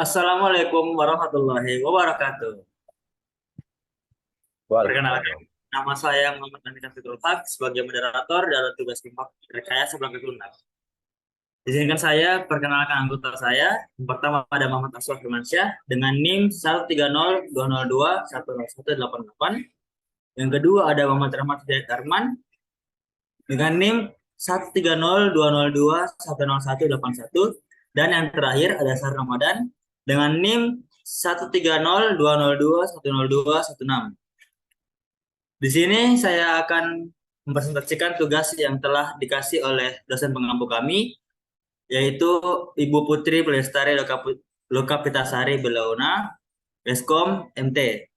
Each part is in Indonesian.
Assalamualaikum warahmatullahi wabarakatuh. Perkenalkan, Waalaikumsalam. nama saya Muhammad Andika Fitrul Haq sebagai moderator dalam tugas keempat rekayasa perangkat lunak. Izinkan saya perkenalkan anggota saya. Yang pertama ada Muhammad Aswar Firmansyah dengan NIM 13020210188. Yang kedua ada Muhammad Rahmat Hidayat Arman dengan NIM 13020210181. Dan yang terakhir ada Sar Ramadan dengan NIM 13020210216. Di sini saya akan mempresentasikan tugas yang telah dikasih oleh dosen pengampu kami, yaitu Ibu Putri Pelestari Lokapitasari Belauna, Reskom MT.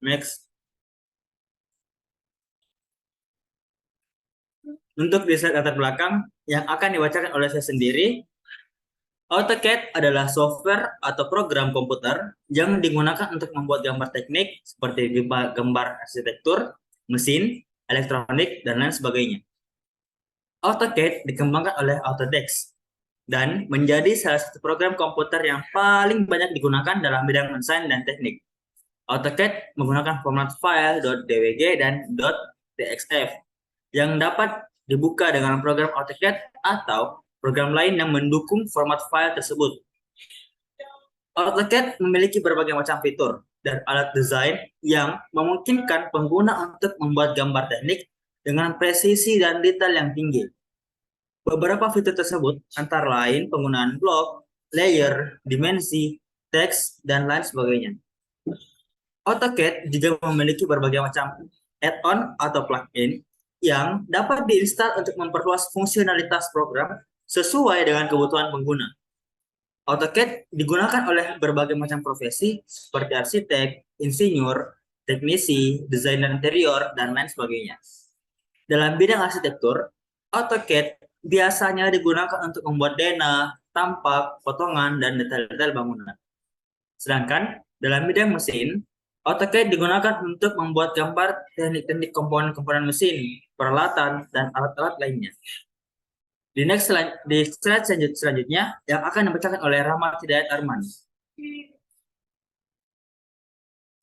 Next. Untuk di slide latar belakang yang akan dibacakan oleh saya sendiri, AutoCAD adalah software atau program komputer yang digunakan untuk membuat gambar teknik seperti gambar arsitektur, mesin, elektronik, dan lain sebagainya. AutoCAD dikembangkan oleh Autodesk dan menjadi salah satu program komputer yang paling banyak digunakan dalam bidang desain dan teknik. AutoCAD menggunakan format file .dwg dan .txf yang dapat dibuka dengan program AutoCAD atau program lain yang mendukung format file tersebut. AutoCAD memiliki berbagai macam fitur dan alat desain yang memungkinkan pengguna untuk membuat gambar teknik dengan presisi dan detail yang tinggi. Beberapa fitur tersebut antara lain penggunaan blok, layer, dimensi, teks, dan lain sebagainya. AutoCAD juga memiliki berbagai macam add-on atau plugin yang dapat diinstal untuk memperluas fungsionalitas program sesuai dengan kebutuhan pengguna. AutoCAD digunakan oleh berbagai macam profesi seperti arsitek, insinyur, teknisi, desainer interior, dan lain sebagainya. Dalam bidang arsitektur, AutoCAD biasanya digunakan untuk membuat denah, tampak, potongan, dan detail-detail bangunan. Sedangkan dalam bidang mesin, AutoCAD digunakan untuk membuat gambar teknik-teknik komponen-komponen mesin, peralatan, dan alat-alat lainnya. Di slide selanjutnya yang akan dibacakan oleh Rahmat Hidayat Arman.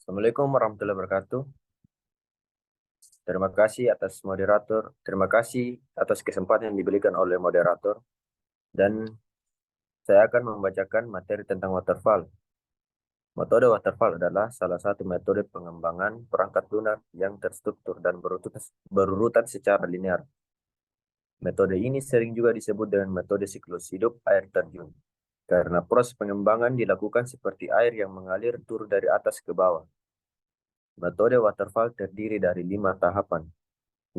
Assalamualaikum warahmatullahi wabarakatuh. Terima kasih atas moderator. Terima kasih atas kesempatan yang diberikan oleh moderator. Dan saya akan membacakan materi tentang waterfall. Metode waterfall adalah salah satu metode pengembangan perangkat lunak yang terstruktur dan berurutan secara linear. Metode ini sering juga disebut dengan metode siklus hidup air terjun, karena proses pengembangan dilakukan seperti air yang mengalir turun dari atas ke bawah. Metode waterfall terdiri dari 5 tahapan,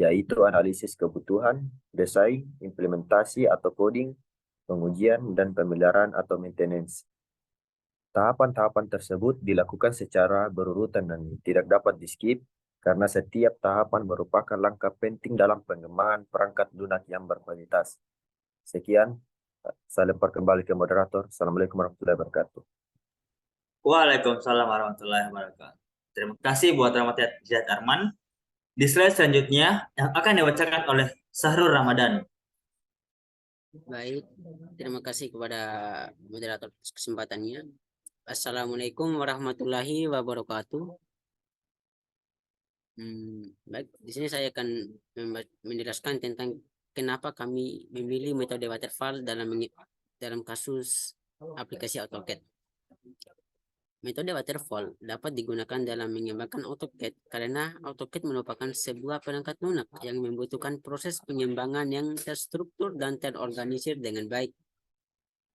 yaitu analisis kebutuhan, desain, implementasi atau coding, pengujian, dan pemeliharaan atau maintenance. Tahapan-tahapan tersebut dilakukan secara berurutan dan tidak dapat di-skip karena setiap tahapan merupakan langkah penting dalam pengembangan perangkat lunak yang berkualitas. Sekian, saya lempar kembali ke moderator. Assalamualaikum warahmatullahi wabarakatuh. Waalaikumsalam warahmatullahi wabarakatuh. Terima kasih buat Rahmat Hidayat Arman. Di slide selanjutnya yang akan dibacakan oleh Sahrul Ramadan. Baik, terima kasih kepada moderator atas kesempatannya. Assalamualaikum warahmatullahi wabarakatuh. Baik, di sini saya akan menjelaskan tentang kenapa kami memilih metode waterfall dalam kasus aplikasi AutoCAD. Metode waterfall dapat digunakan dalam mengembangkan AutoCAD karena AutoCAD merupakan sebuah perangkat lunak yang membutuhkan proses pengembangan yang terstruktur dan terorganisir dengan baik.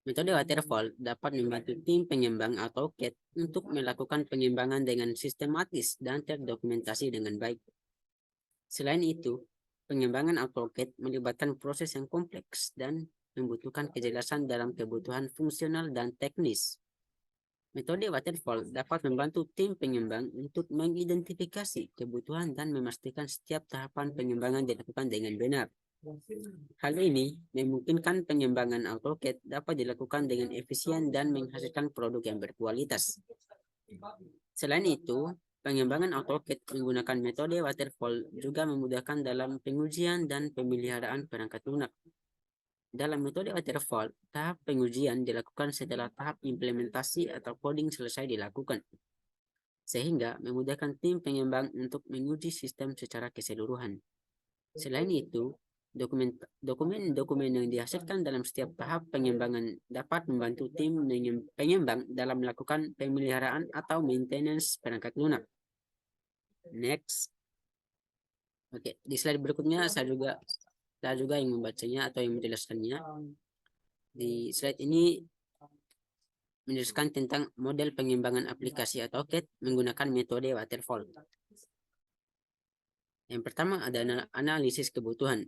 Metode waterfall dapat membantu tim pengembang AutoCAD untuk melakukan pengembangan dengan sistematis dan terdokumentasi dengan baik. Selain itu, pengembangan AutoCAD melibatkan proses yang kompleks dan membutuhkan kejelasan dalam kebutuhan fungsional dan teknis. Metode waterfall dapat membantu tim pengembang untuk mengidentifikasi kebutuhan dan memastikan setiap tahapan pengembangan dilakukan dengan benar. Hal ini memungkinkan pengembangan AutoCAD dapat dilakukan dengan efisien dan menghasilkan produk yang berkualitas. Selain itu, pengembangan AutoCAD menggunakan metode waterfall juga memudahkan dalam pengujian dan pemeliharaan perangkat lunak. Dalam metode waterfall, tahap pengujian dilakukan setelah tahap implementasi atau coding selesai dilakukan, sehingga memudahkan tim pengembang untuk menguji sistem secara keseluruhan. Selain itu, dokumen-dokumen yang dihasilkan dalam setiap tahap pengembangan dapat membantu tim pengembang dalam melakukan pemeliharaan atau maintenance perangkat lunak. Next. Oke, di slide berikutnya saya juga yang membacanya atau yang menjelaskannya. Di slide ini menjelaskan tentang model pengembangan aplikasi AutoCAD menggunakan metode waterfall. Yang pertama ada analisis kebutuhan.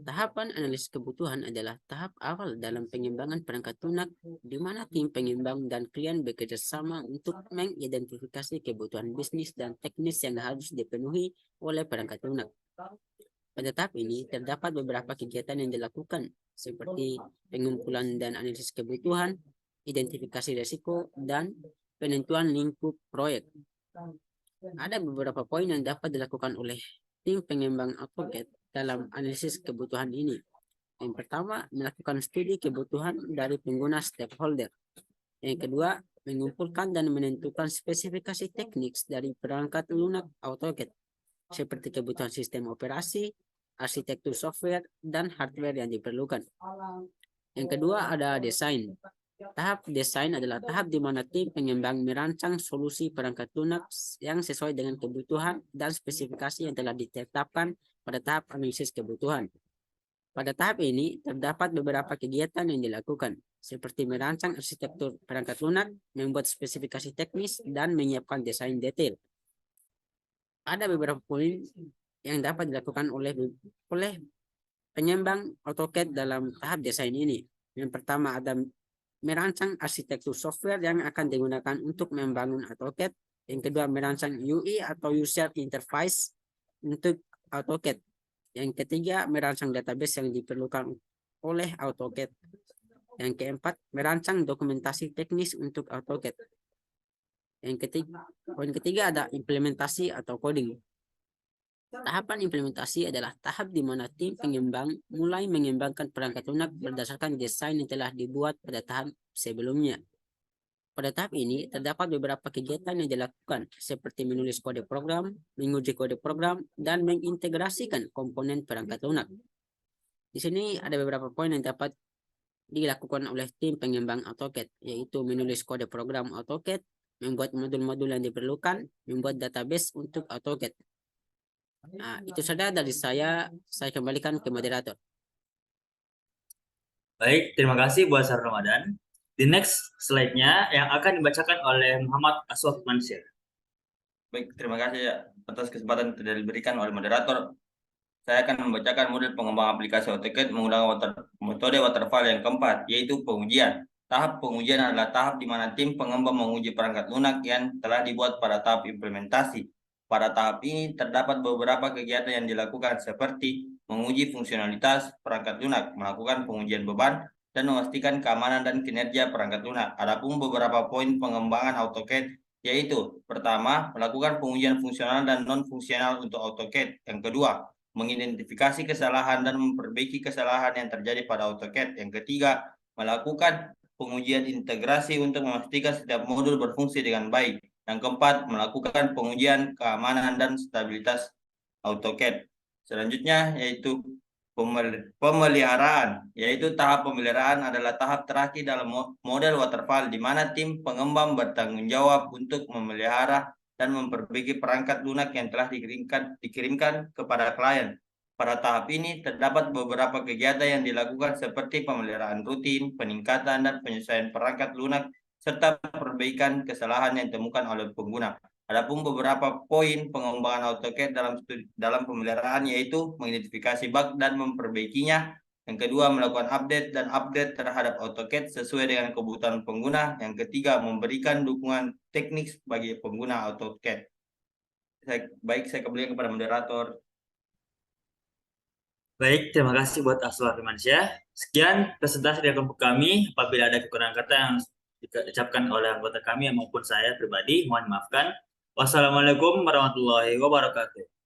Tahapan analisis kebutuhan adalah tahap awal dalam pengembangan perangkat lunak di mana tim pengembang dan klien bekerja sama untuk mengidentifikasi kebutuhan bisnis dan teknis yang harus dipenuhi oleh perangkat lunak. Pada tahap ini terdapat beberapa kegiatan yang dilakukan seperti pengumpulan dan analisis kebutuhan, identifikasi risiko, dan penentuan lingkup proyek. Ada beberapa poin yang dapat dilakukan oleh tim pengembang AutoCAD dalam analisis kebutuhan ini. Yang pertama, melakukan studi kebutuhan dari pengguna stakeholder. Yang kedua, mengumpulkan dan menentukan spesifikasi teknis dari perangkat lunak AutoCAD, seperti kebutuhan sistem operasi, arsitektur software, dan hardware yang diperlukan. Yang kedua ada desain. Tahap desain adalah tahap di mana tim pengembang merancang solusi perangkat lunak yang sesuai dengan kebutuhan dan spesifikasi yang telah ditetapkan pada tahap analisis kebutuhan. Pada tahap ini terdapat beberapa kegiatan yang dilakukan, seperti merancang arsitektur perangkat lunak, membuat spesifikasi teknis, dan menyiapkan desain detail. Ada beberapa poin yang dapat dilakukan oleh pengembang AutoCAD dalam tahap desain ini. Yang pertama ada merancang arsitektur software yang akan digunakan untuk membangun AutoCAD. Yang kedua, merancang UI atau user interface untuk AutoCAD. Yang ketiga, merancang database yang diperlukan oleh AutoCAD. Yang keempat, merancang dokumentasi teknis untuk AutoCAD. Poin ketiga ada implementasi atau coding. Tahapan implementasi adalah tahap di mana tim pengembang mulai mengembangkan perangkat lunak berdasarkan desain yang telah dibuat pada tahap sebelumnya. Pada tahap ini terdapat beberapa kegiatan yang dilakukan seperti menulis kode program, menguji kode program, dan mengintegrasikan komponen perangkat lunak. Di sini ada beberapa poin yang dapat dilakukan oleh tim pengembang AutoCAD, yaitu menulis kode program AutoCAD, membuat modul-modul yang diperlukan, membuat database untuk AutoCAD. Nah, itu saja dari saya kembalikan ke moderator. Baik, terima kasih buat Sar Ramadan. The next slide-nya yang akan dibacakan oleh Muhammad Aswad Mansir. Baik, terima kasih ya atas kesempatan yang diberikan oleh moderator. Saya akan membacakan model pengembangan aplikasi AutoCAD menggunakan metode waterfall yang keempat, yaitu pengujian. Tahap pengujian adalah tahap di mana tim pengembang menguji perangkat lunak yang telah dibuat pada tahap implementasi. Pada tahap ini terdapat beberapa kegiatan yang dilakukan seperti menguji fungsionalitas perangkat lunak, melakukan pengujian beban, dan memastikan keamanan dan kinerja perangkat lunak. Adapun beberapa poin pengembangan AutoCAD yaitu pertama, melakukan pengujian fungsional dan non-fungsional untuk AutoCAD. Yang kedua, mengidentifikasi kesalahan dan memperbaiki kesalahan yang terjadi pada AutoCAD. Yang ketiga, melakukan pengujian integrasi untuk memastikan setiap modul berfungsi dengan baik. Yang keempat, melakukan pengujian keamanan dan stabilitas AutoCAD. Selanjutnya yaitu pemeliharaan, yaitu tahap pemeliharaan adalah tahap terakhir dalam model waterfall di mana tim pengembang bertanggung jawab untuk memelihara dan memperbaiki perangkat lunak yang telah dikirimkan kepada klien. Pada tahap ini terdapat beberapa kegiatan yang dilakukan seperti pemeliharaan rutin, peningkatan dan penyesuaian perangkat lunak, serta perbaikan kesalahan yang ditemukan oleh pengguna. Adapun beberapa poin pengembangan AutoCAD dalam pemeliharaan yaitu mengidentifikasi bug dan memperbaikinya. Yang kedua, melakukan update terhadap AutoCAD sesuai dengan kebutuhan pengguna. Yang ketiga, memberikan dukungan teknis bagi pengguna AutoCAD. Saya kembali kepada moderator. Baik, terima kasih buat Aswad Mansyah. Sekian presentasi dari kelompok kami. Apabila ada kekurangan kata yang diucapkan oleh anggota kami maupun saya pribadi, mohon maafkan. Wassalamualaikum warahmatullahi wabarakatuh.